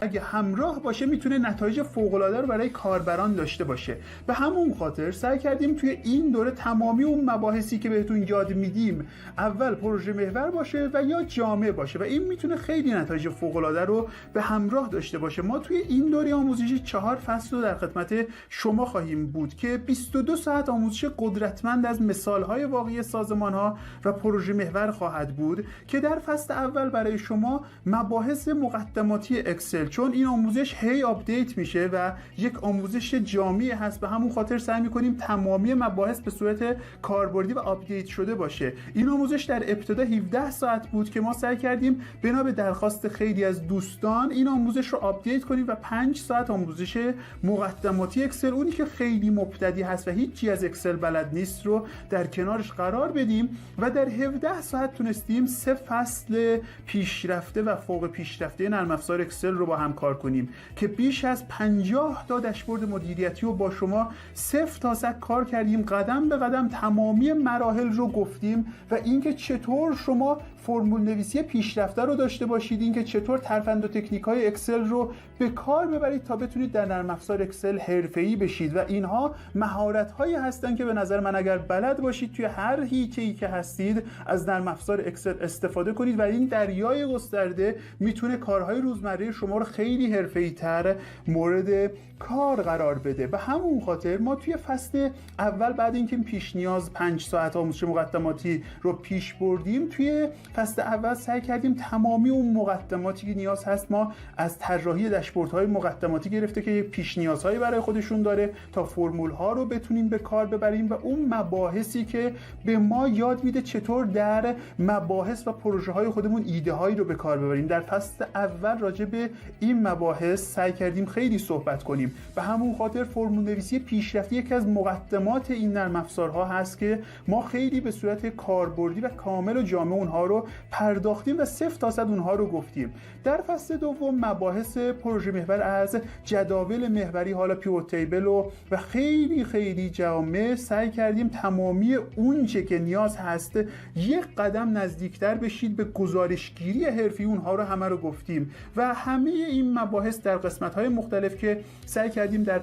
اگه همراه باشه میتونه نتایج فوق‌العاده رو برای کاربران داشته باشه. به همون خاطر سعی کردیم توی این دوره تمامی اون مباحثی که بهتون یاد میدیم اول پروژه محور باشه و یا جامع باشه و این میتونه خیلی نتایج فوق‌العاده رو به همراه داشته باشه. ما توی این دوره آموزشی 4 فصل رو در خدمت شما خواهیم بود که 22 ساعت آموزش قدرتمند از مثال‌های واقعی سازمان‌ها و پروژه محور خواهد بود که در فصل اول برای شما مباحث مقدماتی اکسل، چون این آموزش هی آپدیت میشه و یک آموزش جامعی هست، به همون خاطر سعی می‌کنیم تمامی مباحث به صورت کاربردی و آپدیت شده باشه. این آموزش در ابتدا 17 ساعت بود که ما سعی کردیم بنا به درخواست خیلی از دوستان این آموزش رو آپدیت کنیم و 5 ساعت آموزش مقدماتی اکسل، اونی که خیلی مبتدی هست و هیچی از اکسل بلد نیست، رو در کنارش قرار بدیم و در 17 ساعت تونستیم 3 فصل پیشرفته و فوق پیشرفته نرم افزار اکسل رو با هم کار کنیم که بیش از 50 تا داشبورد مدیریتی رو با شما صفر تا صد کار کردیم، قدم به قدم تمامی مراحل رو گفتیم و اینکه چطور شما فرمول نویسی پیشرفته رو داشته باشید، اینکه چطور ترفند و تکنیک‌های اکسل رو به کار ببرید تا بتونید در نرم افزار اکسل حرفه‌ای بشید و اینها مهارت‌هایی هستن که به نظر من اگر بلد باشید توی هر حیطه‌ای که هستید از نرم افزار اکسل استفاده کنید و این دریای گسترده میتونه کارهای روزمره شما رو خیلی حرفه‌ای‌تر مورد کار قرار بده. به همون خاطر ما توی فصل اول بعد اینکه پیش نیاز 5 ساعت آموزش مقدماتی رو پیش بردیم، توی فصل اول سعی کردیم تمامی اون مقدماتی که نیاز هست، ما از طراحی داشبوردهای مقدماتی گرفته که پیش نیازهایی برای خودشون داره تا فرمول ها رو بتونیم به کار ببریم و اون مباحثی که به ما یاد میده چطور در مباحث و پروژه های خودمون ایده هایی رو به کار ببریم. در فصل اول راجع به این مباحث سعی کردیم خیلی صحبت کنیم. به همون خاطر فرمول نویسی پیشرفته یکی از مقدمات این نرم افزارها هست که ما خیلی به صورت کاربردی و کامل و جامع اونها رو پرداختیم و 0 تا 100 اونها رو گفتیم. در فصل دوم مباحث پروژه محور از جداول محوری، حالا پیوت تیبل و خیلی جامع سعی کردیم تمامی اون چه که نیاز هست یک قدم نزدیکتر بشید به گزارشگیری حرفی، اونها رو همه رو گفتیم و همه این مباحث در قسمت‌های مختلف که سعی کردیم در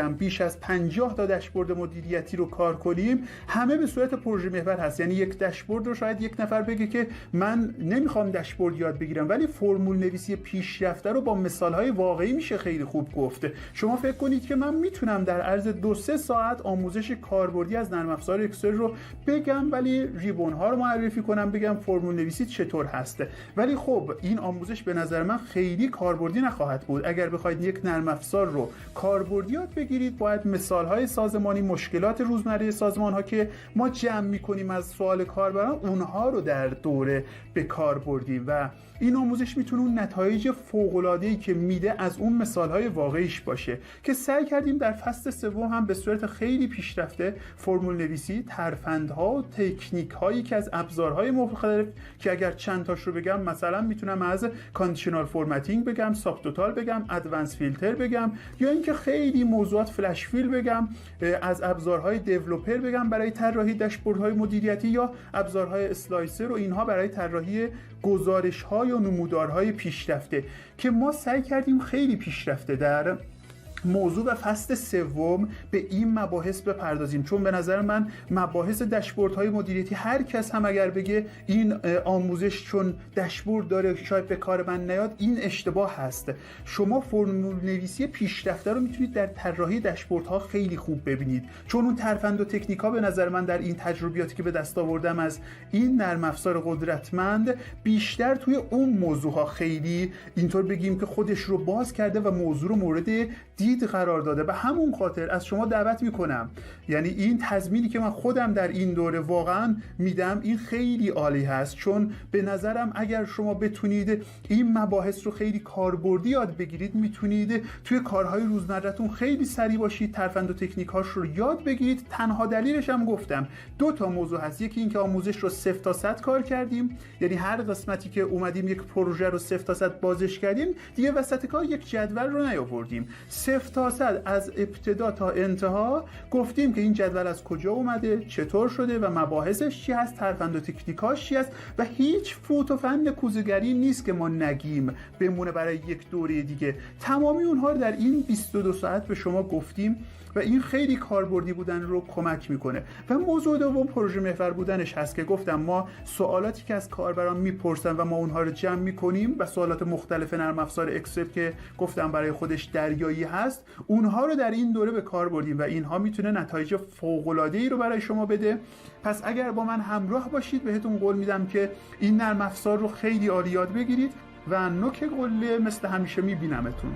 بیش از 50 تا داشبورد مدیریتی رو کار کنیم، همه به صورت پروژه محور هست. یعنی یک داشبورد رو شاید یک نفر بگه که من نمیخوام داشبورد یاد بگیرم، ولی فرمول نویسی پیشرفته رو با مثال‌های واقعی میشه خیلی خوب گفته. شما فکر کنید که من میتونم در عرض 2-3 ساعت آموزش کاربردی از نرم افزار اکسل رو بگم، ولی ریبون ها رو معرفی کنم، بگم فرمول نویسی چطور هسته، ولی خب این آموزش به نظر من خیلی کاربردی نخواهد بود. اگر بخواید یک نرم افزار رو کاربردی یاد بگیرید، باید مثال‌های سازمانی، مشکلات روزمره سازمان‌ها که ما جمع می‌کنیم از سوال کاربران، اونها رو در دوره به کار بردیم و این آموزش میتونه اون نتایج فوق‌العاده‌ای که میده از اون مثال‌های واقعیش باشه که سعی کردیم در فصل سوم هم به صورت خیلی پیشرفته فرمول نویسی، ترفندها و تکنیک‌هایی که از ابزارهای مختلف که اگر چند تاش رو بگم مثلا میتونم از کاندیشنال فرمتینگ بگم، ساب توتال بگم، ادوانس فیلتر بگم، یا اینکه خیلی موضوعات فلش فیل بگم، از ابزارهای دیولپر بگم برای طراحی داشبوردهای مدیریتی، یا ابزارهای اسلایسر و اینها برای طراحی گزارش‌های و نمودارهای پیشرفته که ما سعی کردیم خیلی پیشرفته در موضوع و فصل سوم به این مباحث بپردازیم، چون به نظر من مباحث داشبوردهای مدیریتی هر کس هم اگر بگه این آموزش چون داشبورد داره شاید به کار من نیاد، این اشتباه هست. شما فرمول نویسی پیشرفته رو میتونید در طراحی داشبوردها خیلی خوب ببینید، چون اون ترفند و تکنیک‌ها به نظر من در این تجربیاتی که به دست آوردم از این نرم افزار قدرتمند بیشتر توی اون موضوعها خیلی اینطور بگیم که خودش رو باز کرده و موضوع رو مورد دید قرار داده. به همون خاطر از شما دعوت میکنم، یعنی این تضمینی که من خودم در این دوره واقعا میدم این خیلی عالی هست، چون به نظرم اگر شما بتونید این مباحث رو خیلی کاربردی یاد بگیرید، میتونید توی کارهای روزمره‌تون خیلی سریع باشید، ترفند و تکنیک‌هاش رو یاد بگیرید. تنها دلیلش هم گفتم 2 تا موضوع هست. یکی این که آموزش رو 0 تا 100 کار کردیم، یعنی هر قسمتی که اومدیم یک پروژه رو 0 تا 100 بازش کردیم، دیگه وسط کار یک جدول رو نیاوردیم. 0 صفر تا 100 از ابتدا تا انتها گفتیم که این جدول از کجا اومده، چطور شده و مباحثش چی هست، ترفند و تکنیکاش چی هست و هیچ فوت و فن کوزه‌گری نیست که ما نگیم بمونه برای یک دوره دیگه. تمامی اونها رو در این 22 ساعت به شما گفتیم و این خیلی کاربردی بودن رو کمک میکنه. و موضوع دوم پروژه محور بودنش هست که گفتم ما سوالاتی که از کاربران میپرسن و ما اونها رو جمع میکنیم و سوالات مختلف نرم افزار اکسل که گفتم برای خودش دریایی هست، اونها رو در این دوره به کار بردیم و اینها میتونه نتایج فوق العاده ای رو برای شما بده. پس اگر با من همراه باشید بهتون قول میدم که این نرم افزار رو خیلی عالی یاد بگیرید و نوک قله مثل همیشه میبینمتون.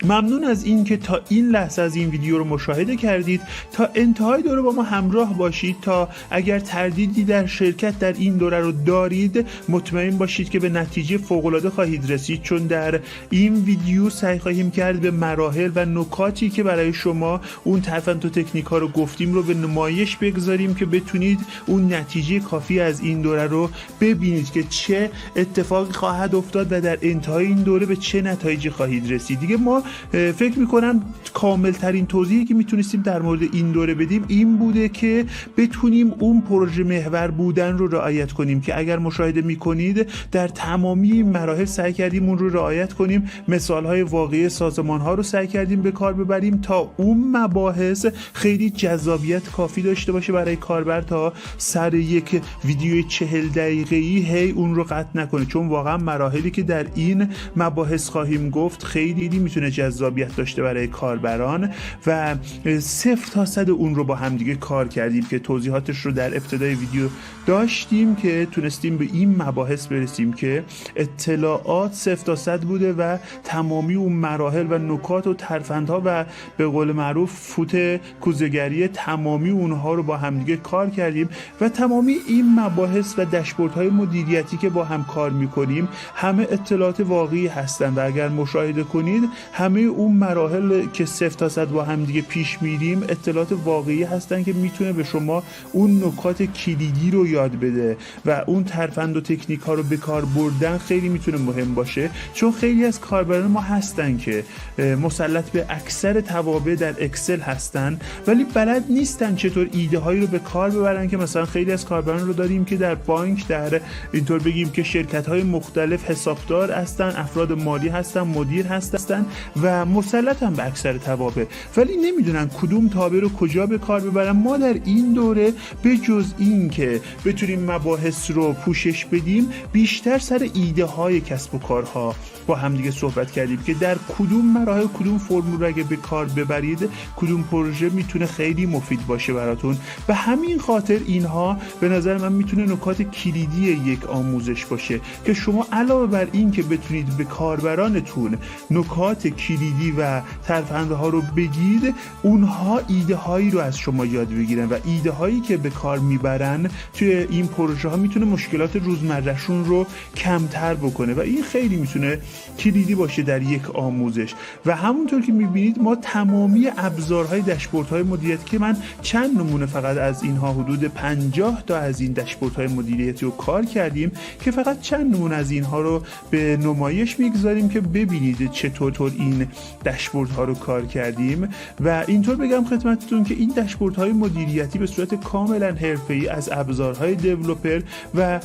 ممنون از این که تا این لحظه از این ویدیو رو مشاهده کردید. تا انتهای دوره با ما همراه باشید تا اگر تردیدی در شرکت در این دوره رو دارید مطمئن باشید که به نتیجه فوق‌العاده خواهید رسید، چون در این ویدیو سعی خواهیم کرد به مراحل و نکاتی که برای شما اون ترفند و تکنیک ها رو گفتیم رو به نمایش بگذاریم که بتونید اون نتیجه کافی از این دوره رو ببینید که چه اتفاقی خواهد افتاد و در انتهای این دوره به چه نتایجی خواهید رسید. دیگه ما فکر میکنم کامل ترین توضیحی که میتونستیم در مورد این دوره بدیم این بوده که بتونیم اون پروژه محور بودن رو رعایت کنیم که اگر مشاهده میکنید در تمامی مراحل سعی کردیم اون رو رعایت کنیم. مثالهای واقعی سازمانها رو سعی کردیم به کار ببریم تا اون مباحث خیلی جذابیت کافی داشته باشه برای کاربر تا سر یک ویدیو 40 دقیقه‌ای هی اون رو قطع نکنه، چون واقعا مراحلی که در این مباحث خواهیم گفت خیلی میتونه جذابیت داشته برای کاربران و 0 تا 100 اون رو با هم دیگه کار کردیم که توضیحاتش رو در ابتدای ویدیو داشتیم که تونستیم به این مباحث برسیم که اطلاعات 0 تا 100 بوده و تمامی اون مراحل و نکات و ترفندها و به قول معروف فوت کوزه‌گری تمامی اونها رو با هم دیگه کار کردیم و تمامی این مباحث و داشبوردهای مدیریتی که با هم کار میکنیم همه اطلاعات واقعی هستن و اگر مشاهده کنید همه اون مراحل که 0 تا 100 با هم دیگه پیش میریم اطلاعات واقعی هستن که میتونه به شما اون نکات کلیدی رو یاد بده و اون ترفند و تکنیک ها رو به کار بردن خیلی میتونه مهم باشه، چون خیلی از کاربران ما هستن که مسلط به اکثر توابع در اکسل هستن ولی بلد نیستن چطور ایده هایی رو به کار ببرن که مثلا خیلی از کاربران رو داریم که در بانک، در اینطور بگیم که شرکت های مختلف حسابدار هستن، افراد مالی هستن، مدیر هستن و مسلطن به اکثر توابع ولی نمیدونن کدوم تابع رو کجا به کار ببرن. ما در این دوره به جز این که بتونیم مباحث رو پوشش بدیم بیشتر سر ایده های کسب و کارها با هم دیگه صحبت کردیم که در کدوم مراحل کدوم فرمول رو اگه به کار ببرید کدوم پروژه میتونه خیلی مفید باشه براتون. به همین خاطر اینها به نظر من میتونه نکات کلیدی یک آموزش باشه که شما علاوه بر این که بتونید به کاربرانتون نکات کلیدی و ترفندها رو بگید، اونها ایده هایی رو از شما یاد بگیرن و ایده هایی که به کار میبرن توی این پروژه ها میتونه مشکلات روزمرهشون رو کمتر بکنه و این خیلی میتونه کلیدی باشه در یک آموزش. و همونطور که میبینید ما تمامی ابزارهای داشبوردهای مدیریتی که من چند نمونه فقط از اینها، حدود 50 تا از این داشبوردهای مدیریتی رو کار کردیم که فقط چند نمونه از اینها رو به نمایش میگذاریم که ببینید چطور این داشبوردها رو کار کردیم. و اینطور بگم خدمتتون که این داشبوردهای مدیریتی به صورت کاملا حرفه‌ای از ابزارهای دیولپر و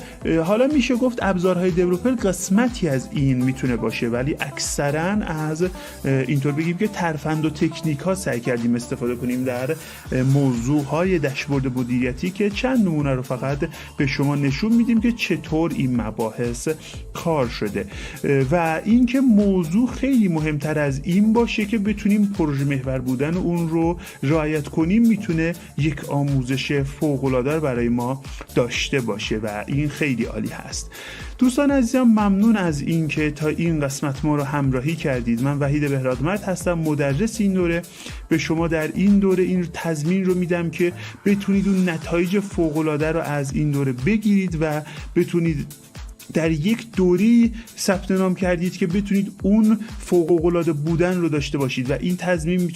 حالا میشه گفت ابزارهای دیولپر قسمتی از این میتونه باشه، ولی اکثرا از اینطور بگیم که ترفند و تکنیک ها سعی کردیم استفاده کنیم در موضوع های داشبورد مدیریتی که چند نمونه رو فقط به شما نشون میدیم که چطور این مباحث کار شده. و اینکه موضوع خیلی مهمتر از این باشه که بتونیم پروژه محور بودن اون رو رعایت کنیم، میتونه یک آموزش فوق‌العاده برای ما داشته باشه و این خیلی عالی هست. دوستان عزیزم، ممنون از این که تا این قسمت ما رو همراهی کردید. من وحید بهرادمرد هستم، مدرس این دوره. به شما در این دوره این تضمین رو میدم که بتونید اون نتایج فوق‌العاده رو از این دوره بگیرید و بتونید در یک دوره ثبت نام کردید که بتونید اون فوق‌العاده بودن رو داشته باشید و این تضمین